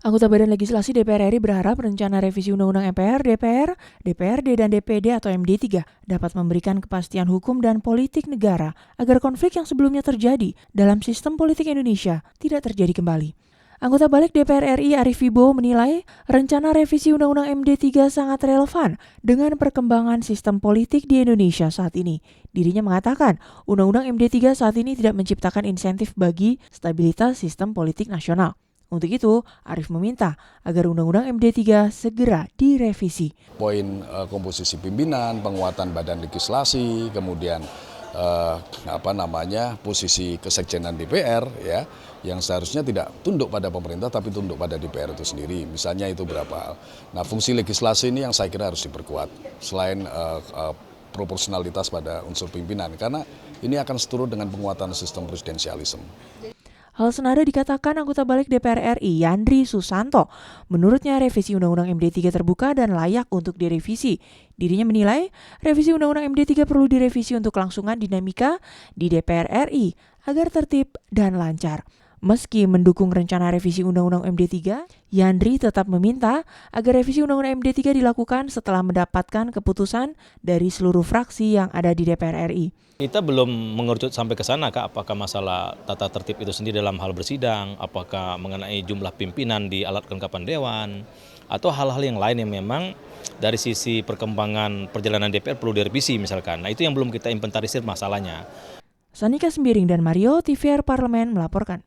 Anggota Badan Legislasi DPR RI berharap rencana revisi Undang-Undang MPR, DPR, DPRD, dan DPD atau MD3 dapat memberikan kepastian hukum dan politik negara agar konflik yang sebelumnya terjadi dalam sistem politik Indonesia tidak terjadi kembali. Anggota Balik DPR RI Arief Wibowo menilai rencana revisi Undang-Undang MD3 sangat relevan dengan perkembangan sistem politik di Indonesia saat ini. Dirinya mengatakan Undang-Undang MD3 saat ini tidak menciptakan insentif bagi stabilitas sistem politik nasional. Untuk itu, Arief meminta agar Undang-Undang MD3 segera direvisi. Poin komposisi pimpinan, penguatan badan legislasi, kemudian posisi kesekjenan DPR ya, yang seharusnya tidak tunduk pada pemerintah tapi tunduk pada DPR itu sendiri. Misalnya itu berapa hal. Nah, fungsi legislasi ini yang saya kira harus diperkuat selain proporsionalitas pada unsur pimpinan, karena ini akan seturut dengan penguatan sistem presidensialisme. Hal senada dikatakan anggota Balik DPR RI Yandri Susanto. Menurutnya revisi Undang-Undang MD3 terbuka dan layak untuk direvisi. Dirinya menilai revisi Undang-Undang MD3 perlu direvisi untuk kelangsungan dinamika di DPR RI agar tertib dan lancar. Meski mendukung rencana revisi Undang-Undang MD3, Yandri tetap meminta agar revisi Undang-Undang MD3 dilakukan setelah mendapatkan keputusan dari seluruh fraksi yang ada di DPR RI. Kita belum mengerucut sampai ke sana, Kak, apakah masalah tata tertib itu sendiri dalam hal bersidang, apakah mengenai jumlah pimpinan di alat kelengkapan dewan, atau hal-hal yang lain yang memang dari sisi perkembangan perjalanan DPR perlu direvisi misalkan. Nah, itu yang belum kita inventarisir masalahnya. Sanika Sembiring dan Mario, TVR Parlemen melaporkan.